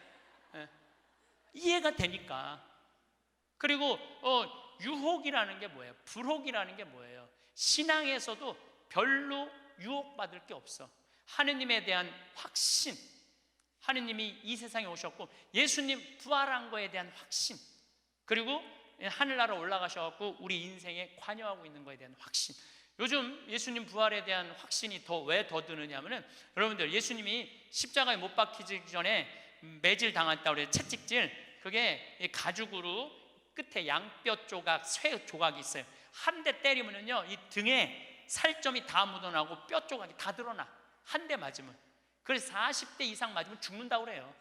Speaker 1: 이해가 되니까. 그리고 유혹이라는 게 뭐예요? 불혹이라는 게 뭐예요? 신앙에서도 별로 유혹받을 게 없어. 하느님에 대한 확신, 하느님이 이 세상에 오셨고 예수님 부활한 거에 대한 확신, 그리고 하늘나라 올라가셔갖고 우리 인생에 관여하고 있는 거에 대한 확신. 요즘 예수님 부활에 대한 확신이 왜 더 드느냐 하면은, 여러분들, 예수님이 십자가에 못 박히기 전에 매질 당했다고 그래요. 채찍질. 그게 가죽으로 끝에 양뼈 조각, 쇠 조각이 있어요. 한 대 때리면은요, 이 등에 살점이 다 묻어나고 뼈 조각이 다 드러나. 한 대 맞으면. 그래서 40대 이상 맞으면 죽는다고 그래요.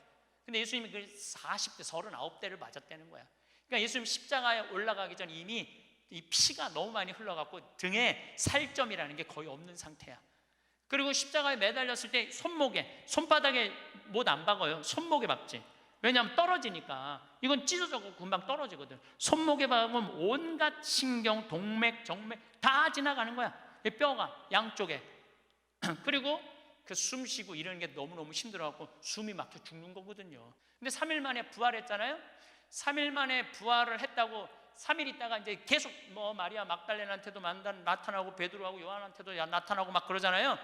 Speaker 1: 근데 예수님이 그 40대, 39대를 맞았다는 거야. 그러니까 예수님 십자가에 올라가기 전 이미 이 피가 너무 많이 흘러갖고 등에 살점이라는 게 거의 없는 상태야. 그리고 십자가에 매달렸을 때 손바닥에 못 안 박아요. 손목에 박지. 왜냐하면 떨어지니까. 이건 찢어져서 금방 떨어지거든. 손목에 박으면 온갖 신경, 동맥, 정맥 다 지나가는 거야. 이 뼈가 양쪽에. 그리고 그 숨 쉬고 이러는 게 너무너무 힘들어갖고 숨이 막혀 죽는 거거든요. 근데 3일 만에 부활했잖아요. 3일 만에 부활을 했다고 3일 있다가 이제 계속 마리아 막달레나한테도 나타나고 베드로하고 요한한테도 나타나고 막 그러잖아요.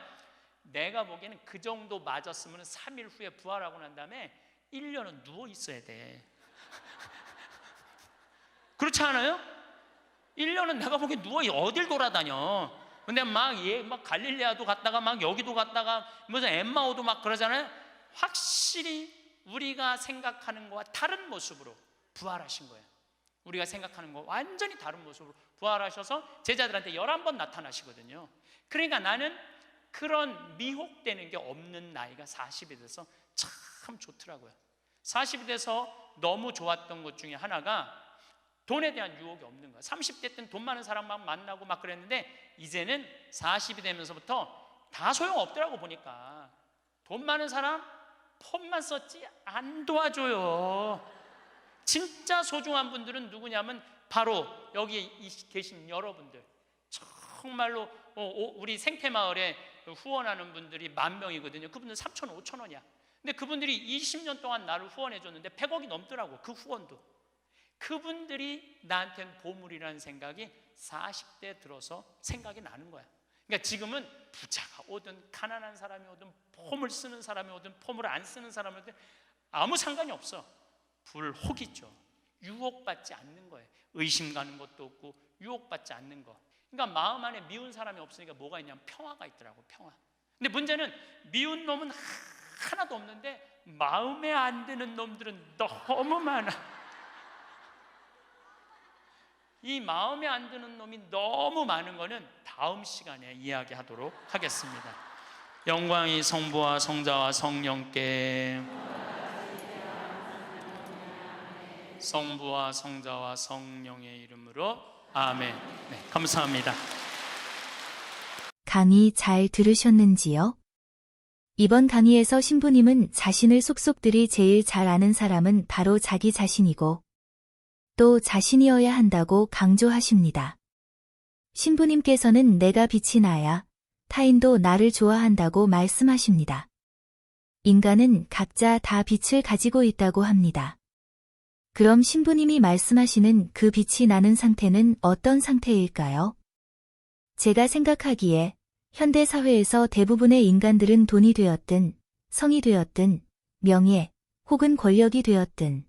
Speaker 1: 내가 보기에는 그 정도 맞았으면 3일 후에 부활하고 난 다음에 1년은 누워 있어야 돼. 그렇지 않아요? 1년은 내가 보기엔 누워 어딜 돌아다녀. 근데 막 갈릴레아도 갔다가 막 여기도 갔다가 무슨 엠마오도 막 그러잖아요. 확실히 우리가 생각하는 거와 다른 모습으로 부활하신 거예요. 우리가 생각하는 거 완전히 다른 모습으로 부활하셔서 제자들한테 11번 나타나시거든요. 그러니까 나는 그런 미혹되는 게 없는 나이가 40이 돼서 참 좋더라고요. 40이 돼서 너무 좋았던 것 중에 하나가 돈에 대한 유혹이 없는 거야. 30대 때는 돈 많은 사람만 만나고 막 그랬는데 이제는 40이 되면서부터 다 소용없더라고. 보니까 돈 많은 사람 폰만 썼지 안 도와줘요. 진짜 소중한 분들은 누구냐면 바로 여기 계신 여러분들. 정말로 우리 생태마을에 후원하는 분들이 10,000명이거든요. 그분들 3,000원, 5,000원이야. 근데 그분들이 20년 동안 나를 후원해 줬는데 100억이 넘더라고. 그 후원도. 그분들이 나한테는 보물이라는 생각이 40대 들어서 생각이 나는 거야. 그러니까 지금은 부자가 오든 가난한 사람이 오든 폼을 쓰는 사람이 오든 폼을 안 쓰는 사람이 오든 아무 상관이 없어. 불혹이죠. 유혹받지 않는 거예요. 의심 가는 것도 없고 유혹받지 않는 거. 그러니까 마음 안에 미운 사람이 없으니까 뭐가 있냐면 평화가 있더라고. 평화. 근데 문제는 미운 놈은 하나도 없는데 마음에 안 드는 놈들은 너무 많아. 이 마음에 안 드는 놈이 너무 많은 거는 다음 시간에 이야기하도록 하겠습니다. 영광이 성부와 성자와 성령께, 성부와 성자와 성령의 이름으로 아멘. 네, 감사합니다.
Speaker 2: 강의 잘 들으셨는지요? 이번 강의에서 신부님은 자신을 속속들이 제일 잘 아는 사람은 바로 자기 자신이고 또 자신이어야 한다고 강조하십니다. 신부님께서는 내가 빛이 나야 타인도 나를 좋아한다고 말씀하십니다. 인간은 각자 다 빛을 가지고 있다고 합니다. 그럼 신부님이 말씀하시는 그 빛이 나는 상태는 어떤 상태일까요? 제가 생각하기에 현대 사회에서 대부분의 인간들은 돈이 되었든, 성이 되었든, 명예 혹은 권력이 되었든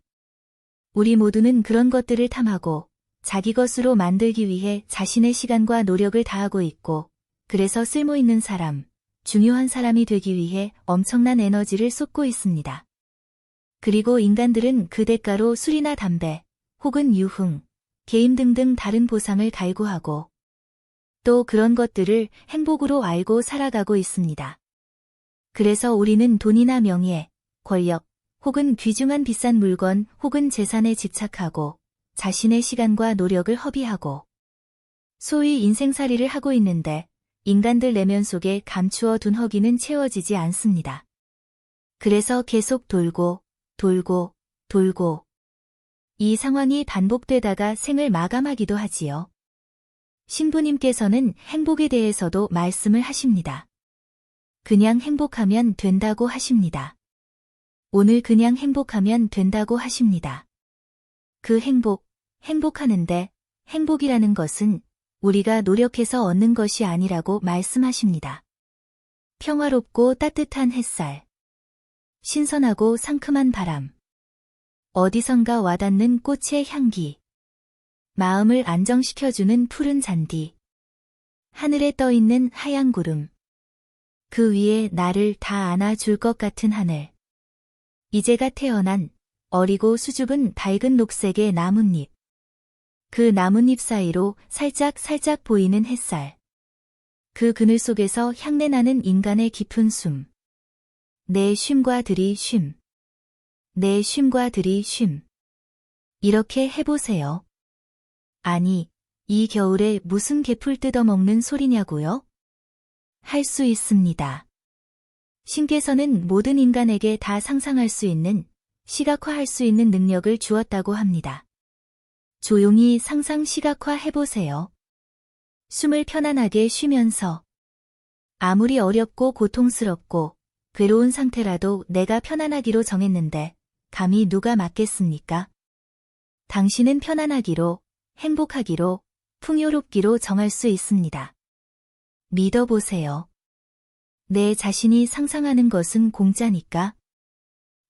Speaker 2: 우리 모두는 그런 것들을 탐하고 자기 것으로 만들기 위해 자신의 시간과 노력을 다하고 있고 그래서 쓸모있는 사람, 중요한 사람이 되기 위해 엄청난 에너지를 쏟고 있습니다. 그리고 인간들은 그 대가로 술이나 담배, 혹은 유흥, 게임 등등 다른 보상을 갈구하고 또 그런 것들을 행복으로 알고 살아가고 있습니다. 그래서 우리는 돈이나 명예, 권력, 혹은 귀중한 비싼 물건 혹은 재산에 집착하고 자신의 시간과 노력을 허비하고 소위 인생살이를 하고 있는데 인간들 내면 속에 감추어 둔 허기는 채워지지 않습니다. 그래서 계속 돌고 돌고 돌고 이 상황이 반복되다가 생을 마감하기도 하지요. 신부님께서는 행복에 대해서도 말씀을 하십니다. 그냥 행복하면 된다고 하십니다. 오늘 그냥 행복하면 된다고 하십니다. 그 행복하는데 행복이라는 것은 우리가 노력해서 얻는 것이 아니라고 말씀하십니다. 평화롭고 따뜻한 햇살, 신선하고 상큼한 바람, 어디선가 와닿는 꽃의 향기, 마음을 안정시켜주는 푸른 잔디, 하늘에 떠있는 하얀 구름, 그 위에 나를 다 안아줄 것 같은 하늘, 이제가 태어난 어리고 수줍은 밝은 녹색의 나뭇잎, 그 나뭇잎 사이로 살짝 보이는 햇살, 그 그늘 속에서 향내나는 인간의 깊은 숨, 내 쉼과 들이쉼, 내 쉼과 들이쉼. 이렇게 해보세요. 아니, 이 겨울에 무슨 개풀 뜯어먹는 소리냐고요? 할 수 있습니다. 신께서는 모든 인간에게 다 상상할 수 있는, 시각화할 수 있는 능력을 주었다고 합니다. 조용히 상상 시각화 해보세요. 숨을 편안하게 쉬면서 아무리 어렵고 고통스럽고 괴로운 상태라도 내가 편안하기로 정했는데 감히 누가 맞겠습니까? 당신은 편안하기로, 행복하기로, 풍요롭기로 정할 수 있습니다. 믿어보세요. 내 자신이 상상하는 것은 공짜니까.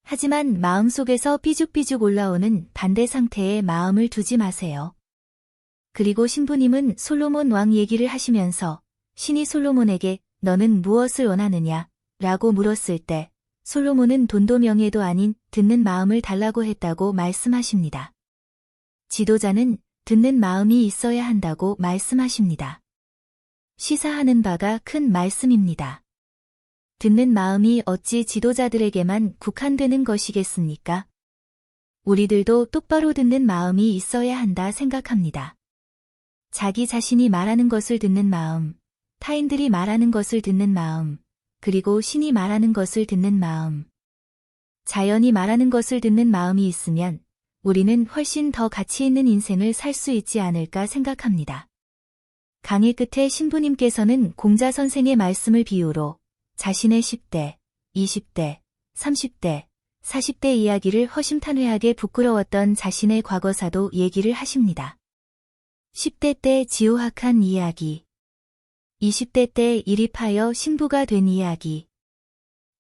Speaker 2: 하지만 마음속에서 삐죽삐죽 올라오는 반대 상태에 마음을 두지 마세요. 그리고 신부님은 솔로몬 왕 얘기를 하시면서 신이 솔로몬에게 너는 무엇을 원하느냐? 라고 물었을 때 솔로몬은 돈도 명예도 아닌 듣는 마음을 달라고 했다고 말씀하십니다. 지도자는 듣는 마음이 있어야 한다고 말씀하십니다. 시사하는 바가 큰 말씀입니다. 듣는 마음이 어찌 지도자들에게만 국한되는 것이겠습니까? 우리들도 똑바로 듣는 마음이 있어야 한다 생각합니다. 자기 자신이 말하는 것을 듣는 마음, 타인들이 말하는 것을 듣는 마음, 그리고 신이 말하는 것을 듣는 마음. 자연이 말하는 것을 듣는 마음이 있으면 우리는 훨씬 더 가치 있는 인생을 살 수 있지 않을까 생각합니다. 강의 끝에 신부님께서는 공자 선생의 말씀을 비유로 자신의 10대, 20대, 30대, 40대 이야기를 허심탄회하게 부끄러웠던 자신의 과거사도 얘기를 하십니다. 10대 때 지호학한 이야기, 20대 때 일입하여 신부가 된 이야기,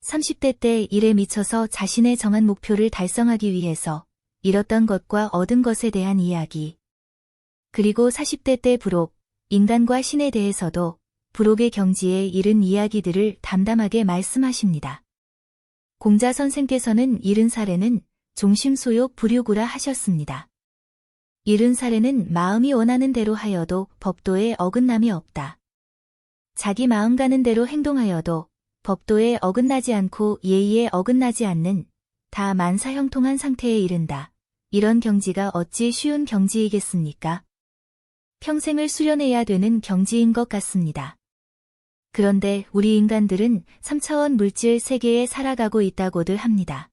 Speaker 2: 30대 때 일에 미쳐서 자신의 정한 목표를 달성하기 위해서 잃었던 것과 얻은 것에 대한 이야기, 그리고 40대 때 부록, 인간과 신에 대해서도 부록의 경지에 이른 이야기들을 담담하게 말씀하십니다. 공자 선생께서는 70살에는 종심소욕 불유구라 하셨습니다. 70살에는 마음이 원하는 대로 하여도 법도에 어긋남이 없다. 자기 마음 가는 대로 행동하여도 법도에 어긋나지 않고 예의에 어긋나지 않는 다 만사형통한 상태에 이른다. 이런 경지가 어찌 쉬운 경지이겠습니까? 평생을 수련해야 되는 경지인 것 같습니다. 그런데 우리 인간들은 3차원 물질 세계에 살아가고 있다고들 합니다.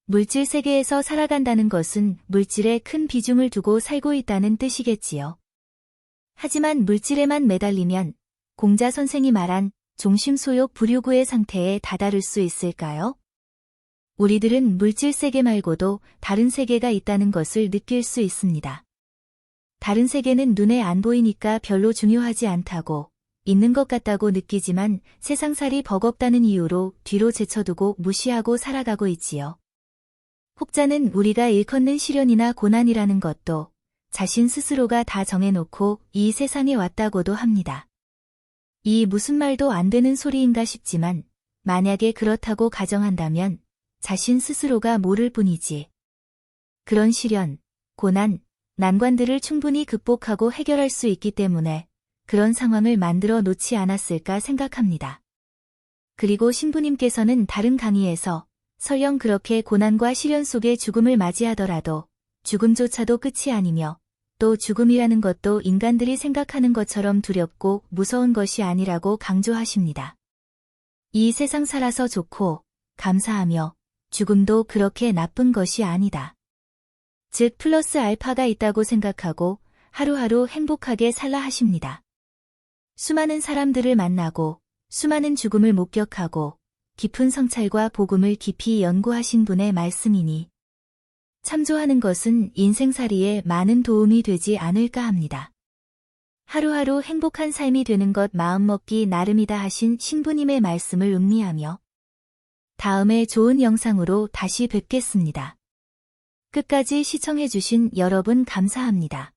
Speaker 2: 물질 세계에서 살아간다는 것은 물질에 큰 비중을 두고 살고 있다는 뜻이겠지요. 하지만 물질에만 매달리면 공자 선생이 말한 종심소욕 불유구의 상태에 다다를 수 있을까요? 우리들은 물질 세계 말고도 다른 세계가 있다는 것을 느낄 수 있습니다. 다른 세계는 눈에 안 보이니까 별로 중요하지 않다고, 있는 것 같다고 느끼지만 세상살이 버겁다는 이유로 뒤로 제쳐두고 무시하고 살아가고 있지요. 혹자는 우리가 일컫는 시련이나 고난이라는 것도 자신 스스로가 다 정해놓고 이 세상에 왔다고도 합니다. 이 무슨 말도 안 되는 소리인가 싶지만 만약에 그렇다고 가정한다면 자신 스스로가 모를 뿐이지. 그런 시련, 고난, 난관들을 충분히 극복하고 해결할 수 있기 때문에 그런 상황을 만들어 놓지 않았을까 생각합니다. 그리고 신부님께서는 다른 강의에서 설령 그렇게 고난과 시련 속에 죽음을 맞이하더라도 죽음조차도 끝이 아니며 또 죽음이라는 것도 인간들이 생각하는 것처럼 두렵고 무서운 것이 아니라고 강조하십니다. 이 세상 살아서 좋고 감사하며 죽음도 그렇게 나쁜 것이 아니다. 즉 플러스 알파가 있다고 생각하고 하루하루 행복하게 살라 하십니다. 수많은 사람들을 만나고 수많은 죽음을 목격하고 깊은 성찰과 복음을 깊이 연구하신 분의 말씀이니 참조하는 것은 인생살이에 많은 도움이 되지 않을까 합니다. 하루하루 행복한 삶이 되는 것 마음먹기 나름이다 하신 신부님의 말씀을 음미하며 다음에 좋은 영상으로 다시 뵙겠습니다. 끝까지 시청해주신 여러분 감사합니다.